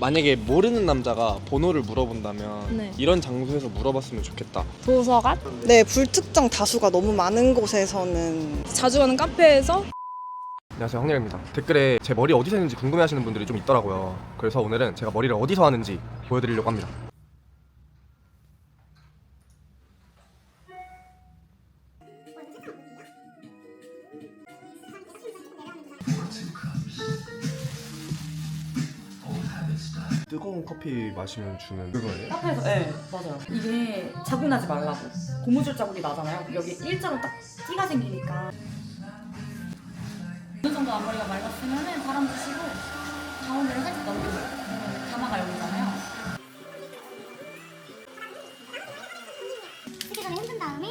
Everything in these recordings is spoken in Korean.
만약에 모르는 남자가 번호를 물어본다면 네. 이런 장소에서 물어봤으면 좋겠다. 도서관? 네, 불특정 다수가 너무 많은 곳에서는 자주 가는 카페에서? 안녕하세요, 황렬입니다. 댓글에 제 머리 어디서 했는지 궁금해하시는 분들이 좀 있더라고요. 그래서 오늘은 제가 머리를 어디서 하는지 보여드리려고 합니다. 뜨거운 커피 마시면 주는 그거예요? 카페에서 네 맞아요. 이게 자국 나지 말라고 고무줄 자국이 나잖아요. 여기 일자로 딱 띠가 생기니까 어느 정도 앞머리가 말랐으면은 바람 드시고 가운데를 살짝 넘겨줘요. 그러면 가마가 여기잖아요. 쓰기 전에 흔든 다음에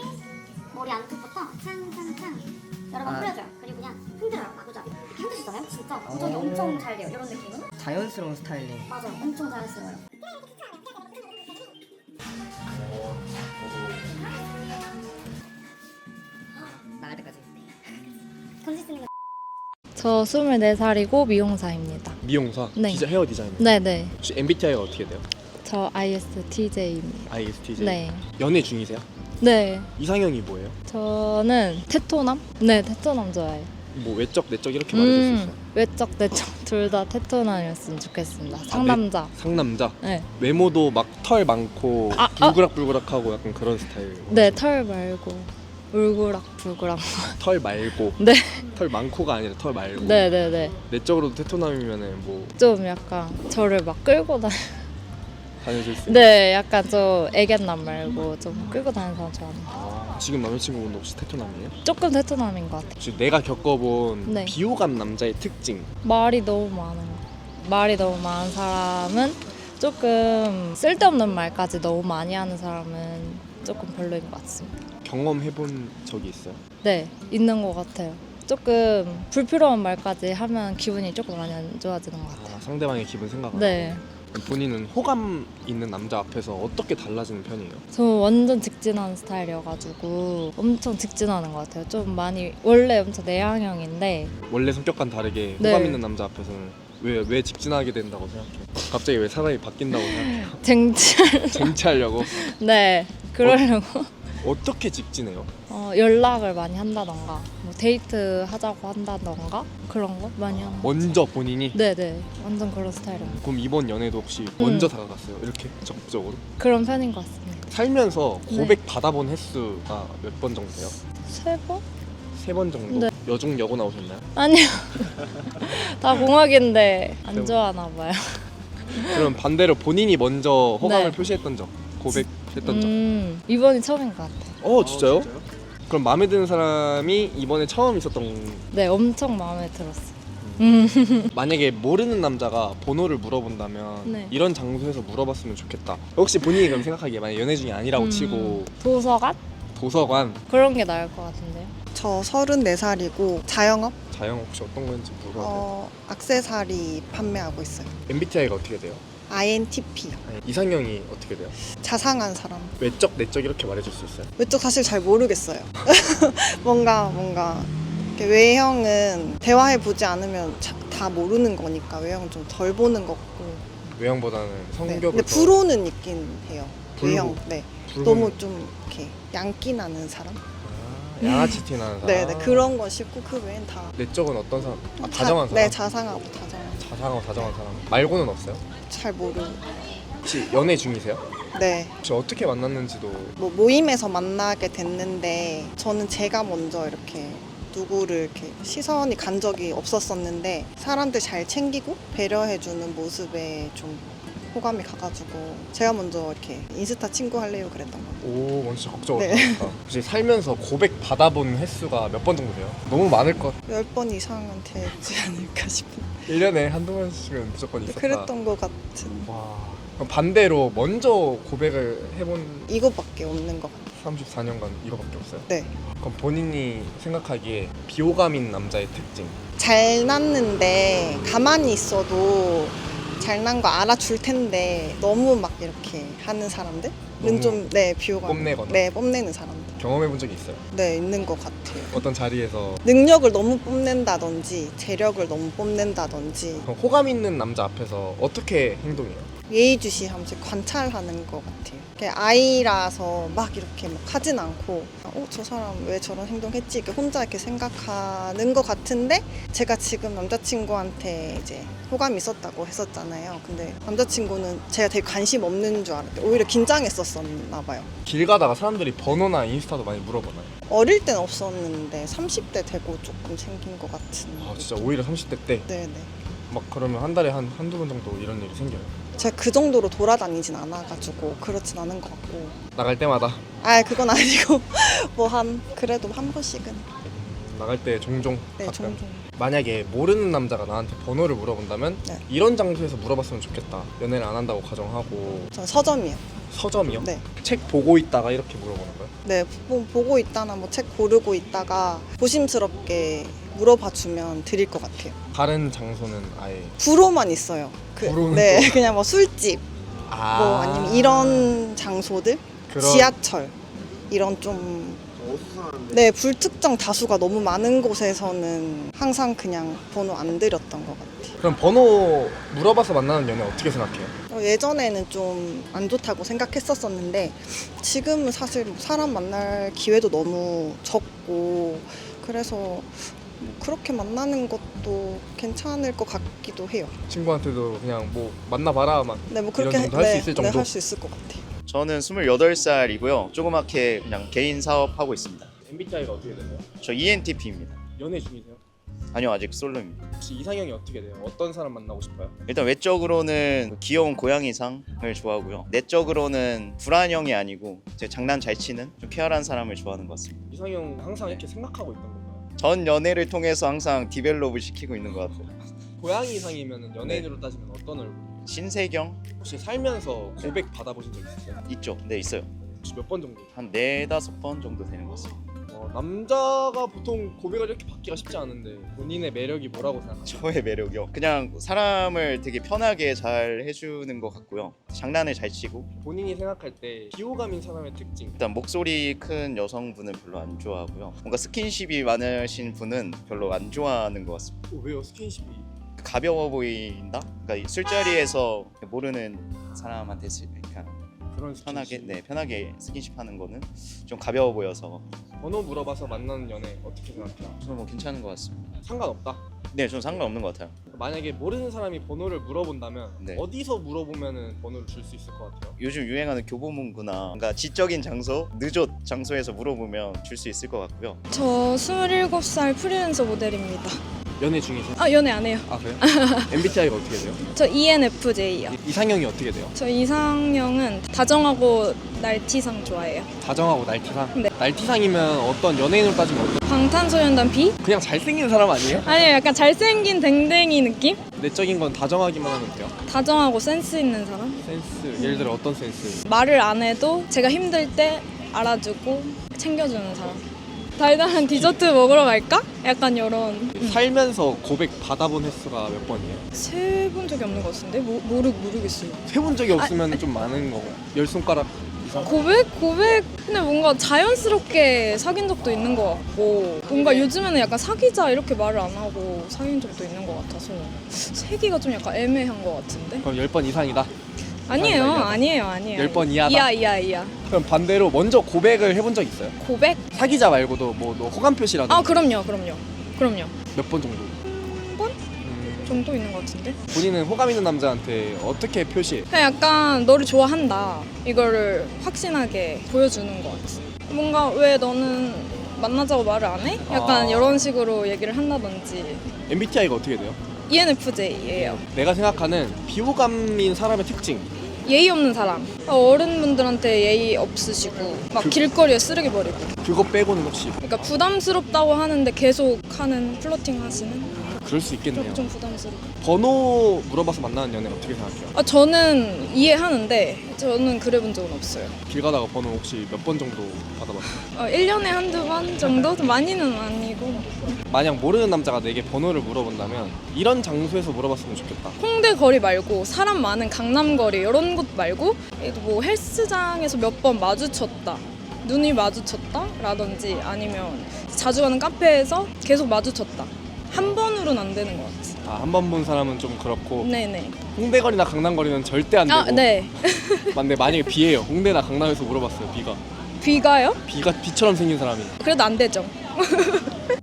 머리 안쪽부터 탕탕탕 여러 번 뿌려줘요. 그리고 그냥 흔들어요. 마구잡이 이렇게 흔드시잖아요. 진짜 고정이 엄청 잘 돼요. 이런 느낌은 자연스러운 스타일링. 맞아요. 엄청 자연스러워요. 나갈 때까지. 건지 쓰는 거. 저 24살이고 미용사입니다. 미용사, 네. 헤어 디자이너. 네네. 혹시 MBTI가 어떻게 돼요? 저 ISTJ입니다. ISTJ. 네. 연애 중이세요? 네. 이상형이 뭐예요? 저는 테토남? 네, 테토남 좋아해요. 뭐 외적, 내적 이렇게 말해줄 수 있어요? 외적, 내적 둘 다 테토남이었으면 좋겠습니다. 상남자. 상남자. 네. 외모도 막 털 많고 아, 불그락불그락하고 약간 그런 스타일. 네, 털 말고 울그락불그락. 털 말고. 네. 털 많고가 아니라 털 말고. 네네네. 내적으로도 테토남이면은 뭐 좀 약간 저를 막 끌고 다녀줄 수 있는. 네, 약간 좀 애견남 말고 좀 끌고 다니는 사람 좋아합니다. 아, 지금 남자친구분도 혹시 테토남이에요? 조금 테토남인 것 같아요. 혹시 내가 겪어본 네. 비호감 남자의 특징. 말이 너무 많아요. 말이 너무 많은 사람은 조금 쓸데없는 말까지 너무 많이 하는 사람은 조금 별로인 것 같습니다. 경험해본 적이 있어요? 네, 있는 것 같아요. 조금 불필요한 말까지 하면 기분이 조금 많이 안 좋아지는 것 같아요. 아, 상대방의 기분 생각하고. 네, 본인은 호감 있는 남자 앞에서 어떻게 달라지는 편이에요? 저 완전 직진하는 스타일이어가지고 엄청 직진하는 것 같아요. 좀 많이 원래 엄청 내향형인데 원래 성격과는 다르게 네. 호감 있는 남자 앞에서는 왜 직진하게 된다고 생각해요? 갑자기 왜 사람이 바뀐다고 생각해요? 쟁취. 쟁취하려고? 네, 그러려고 어떻게 직진해요? 연락을 많이 한다던가 뭐 데이트 하자고 한다던가 그런 거 많이 하는 거. 먼저 본인이? 네네, 완전 그런 스타일이에요. 그럼 이번 연애도 혹시 먼저 다가갔어요? 이렇게 적극적으로? 그런 편인 것 같습니다. 살면서 네. 고백 받아본 횟수가 몇 번 정도 돼요? 3번? 3번 정도? 네. 여중 여고 나오셨나요? 아니요. 다 공학인데 안 네. 좋아하나 봐요. 그럼 반대로 본인이 먼저 호감을 네. 표시했던 적, 고백했던 적. 이번이 처음인 것 같아요. 진짜요? 그럼 마음에 드는 사람이 이번에 처음 있었던. 네, 엄청 마음에 들었어요. 만약에 모르는 남자가 번호를 물어본다면 네. 이런 장소에서 물어봤으면 좋겠다. 혹시 본인이 그럼 생각하기에 만약 연애 중이 아니라고 치고 도서관? 도서관, 그런 게 나을 것 같은데요. 저 34살이고 자영업, 자영 혹시 어떤 건지 물어봐도 돼요? 액세서리 판매하고 있어요. MBTI가 어떻게 돼요? INTP요. 아니, 이상형이 어떻게 돼요? 자상한 사람. 외적, 내적 이렇게 말해줄 수 있어요? 외적 사실 잘 모르겠어요. 뭔가 이렇게 외형은 대화해 보지 않으면 다 모르는 거니까 외형은 좀 덜 보는 것 같고. 외형보다는 네. 성격을 근데 더. 불호는 있긴 해요. 불호? 외형. 네. 불호는- 너무 좀 이렇게 양기 나는 사람. 양아치 티 나는 사람. 네네, 그런 거 싶고 그 외엔 다 내적은 어떤 사람? 다정한 사람? 네, 자상하고 다정한. 자상하고 다정한 사람 말고는 없어요? 잘 모르고. 혹시 연애 중이세요? 네. 혹시 어떻게 만났는지도. 뭐 모임에서 만나게 됐는데 저는 제가 먼저 이렇게 누구를 이렇게 시선이 간 적이 없었었는데 사람들 잘 챙기고 배려해주는 모습에 좀 호감이 가가지고 제가 먼저 이렇게 인스타 친구 할래요 그랬던 것 같아요. 오, 진짜 걱정을 네. 하셨다. 혹시 살면서 고백 받아본 횟수가 몇 번 정도 돼요? 너무 많을 것 같아요. 10번 이상은 되지 않을까 싶은 1년에 한두 번씩은 무조건 있었다. 그랬던 것 같은. 와. 그럼 반대로 먼저 고백을 해본 이거밖에 없는 것 같아요. 34년간 이거밖에 없어요? 네. 그럼 본인이 생각하기에 비호감인 남자의 특징. 잘났는데 가만히 있어도 잘난 거 알아줄 텐데 너무 막 이렇게 하는 사람들은 너무 좀 비호감. 뽐내거나? 네, 뽐내는 사람들. 경험해 본 적이 있어요? 네, 있는 것 같아요. 어떤 자리에서 능력을 너무 뽐낸다든지 재력을 너무 뽐낸다든지 호감 있는 남자 앞에서 어떻게 행동해요? 예의주시하면서 관찰하는 것 같아요. 이렇게 아이라서 막 이렇게 막 하진 않고 저 사람 왜 저런 행동했지? 이렇게 혼자 이렇게 생각하는 것 같은데 제가 지금 남자친구한테 이제 호감이 있었다고 했었잖아요. 근데 남자친구는 제가 되게 관심 없는 줄 알았대요. 오히려 긴장했었었나 봐요. 길 가다가 사람들이 번호나 인스타도 많이 물어보나요? 어릴 땐 없었는데 30대 되고 조금 생긴 것 같은. 아 진짜 오히려 30대 때? 네네. 막 그러면 한 달에 한두 번 정도 이런 일이 생겨요? 제가 그 정도로 돌아다니진 않아가지고 그렇진 않은 것 같고. 나갈 때마다 그건 아니고 뭐 그래도 한 번씩은. 나갈 때 종종 네, 가끔. 종종. 만약에 모르는 남자가 나한테 번호를 물어본다면 네. 이런 장소에서 물어봤으면 좋겠다. 연애를 안 한다고 가정하고. 전 서점이요. 서점이요? 네. 책 보고 있다가 이렇게 물어보는 거예요? 네, 보고 있다나 뭐 책 고르고 있다가 조심스럽게 물어봐 주면 드릴 것 같아요. 다른 장소는 아예 부로만 있어요. 부로는 네, 또? 그냥 뭐 술집, 뭐 아니면 이런 장소들, 그런- 지하철 이런 좀 네, 불특정 다수가 너무 많은 곳에서는 항상 그냥 번호 안 드렸던 것 같아요. 그럼 번호 물어봐서 만나는 연애 어떻게 생각해요? 예전에는 좀 안 좋다고 생각했었었는데 지금은 사실 뭐 사람 만날 기회도 너무 적고 그래서 뭐 그렇게 만나는 것도 괜찮을 것 같기도 해요. 친구한테도 그냥 뭐 만나봐라 막 네, 뭐 이런 그렇게 정도 할 수 있을 정도? 네, 할 수 있을 것 같아요. 저는 28살이고요. 조그맣게 그냥 개인 사업하고 있습니다. MBTI가 어떻게 되세요? 저 ENTP입니다. 연애 중이세요? 아니요, 아직 솔로입니다. 혹시 이상형이 어떻게 돼요? 어떤 사람 만나고 싶어요? 일단 외적으로는 귀여운 고양이상을 좋아하고요. 내적으로는 불안형이 아니고 제 장난 잘 치는 좀 쾌활한 사람을 좋아하는 것 같습니다. 이상형 항상 이렇게 생각하고 있던 건가요? 전 연애를 통해서 항상 디벨롭을 시키고 있는 것 같아요. 고양이 이상이면 연예인으로 따지면 어떤 얼굴? 신세경 혹시 살면서 고백 받아보신 적 있으세요? 있죠? 네, 있어요. 혹시 몇 번 정도? 한 4-5번 정도 되는 것 같습니다. 남자가 보통 고백을 이렇게 받기가 쉽지 않은데 본인의 매력이 뭐라고 생각하세요? 저의 매력이요. 그냥 사람을 되게 편하게 잘 해주는 것 같고요. 장난을 잘 치고 본인이 생각할 때 비호감인 사람의 특징. 일단 목소리 큰 여성분은 별로 안 좋아하고요. 뭔가 스킨십이 많으신 분은 별로 안 좋아하는 것 같습니다. 왜요? 스킨십이 가벼워 보인다? 그러니까 술자리에서 모르는 사람한테 그냥 그런 스킨십. 편하게 스킨십하는 거는 좀 가벼워 보여서 번호 물어봐서 만나는 연애 어떻게 생각해요? 저는 뭐 괜찮은 것 같습니다. 상관없다. 네, 저는 상관없는 것 같아요. 만약에 모르는 사람이 번호를 물어본다면 네. 어디서 물어보면은 번호를 줄 수 있을 것 같아요? 요즘 유행하는 교보문구나 뭔가 지적인 장소, 늦옷 장소에서 물어보면 줄 수 있을 것 같고요. 저 27살 프리랜서 모델입니다. 연애 중이세요? 연애 안 해요. 아 그래요? MBTI가 어떻게 돼요? 저 ENFJ요. 이상형이 어떻게 돼요? 저 이상형은 다정하고 날티상 좋아해요. 다정하고 날티상? 네. 날티상이면 어떤 연예인으로 따지면 어떤? 방탄소년단 B? 그냥 잘생긴 사람 아니에요? 아니요, 약간 잘생긴 댕댕이 느낌? 내적인 건 다정하기만 하면 돼요. 다정하고 센스 있는 사람? 센스, 예를 들어 어떤 센스? 말을 안 해도 제가 힘들 때 알아주고 챙겨주는 사람. 달달한 디저트 먹으러 갈까? 약간 이런. 살면서 고백 받아본 횟수가 몇 번이에요? 세본 적이 없는 것 같은데? 모르겠어요. 세본 적이 없으면 좀 많은 거고 10손가락 이상? 고백? 근데 뭔가 자연스럽게 사귄 적도 있는 것 같고 뭔가 요즘에는 약간 사귀자 이렇게 말을 안 하고 사귄 적도 있는 것 같아서 세기가 좀 약간 애매한 것 같은데? 그럼 10번 이상이다? 아니에요. 이하다. 10번 이하다? 이하. 그럼 반대로 먼저 고백을 해본 적 있어요? 고백? 사귀자 말고도 뭐 호감 표시라든지 그럼요. 몇 번 정도? 번? 정도 있는 것 같은데? 본인은 호감 있는 남자한테 어떻게 표시해? 그냥 약간 너를 좋아한다 이거를 확신하게 보여주는 것 같아. 뭔가 왜 너는 만나자고 말을 안 해? 약간 이런 식으로 얘기를 한다든지. MBTI가 어떻게 돼요? ENFJ예요. 내가 생각하는 비호감인 사람의 특징. 예의 없는 사람. 어른분들한테 예의 없으시고 막 길거리에 쓰레기 버리고. 그거 빼고는 혹시 그러니까 부담스럽다고 하는데 계속 하는 플러팅 하시는. 그럴 수 있겠네요. 좀 부담스럽고. 번호 물어봐서 만나는 연애 어떻게 생각해요? 저는 이해하는데 저는 그래본 적은 없어요. 길 가다가 번호 혹시 몇 번 정도 받아봤어요? 1년에 한두 번 정도? 많이는 아니고. 만약 모르는 남자가 내게 번호를 물어본다면 이런 장소에서 물어봤으면 좋겠다. 홍대 거리 말고 사람 많은 강남 거리 이런 곳 말고 뭐 헬스장에서 몇 번 마주쳤다 눈이 마주쳤다라든지 아니면 자주 가는 카페에서 계속 마주쳤다. 한 번으로는 안 되는 것 같아. 한 번 본 사람은 좀 그렇고 네네. 홍대거리나 강남거리는 절대 안 되고. 아, 네. 근데 만약에 B예요. 홍대나 강남에서 물어봤어요. B가 B가요? B처럼 생긴 사람이. 그래도 안 되죠.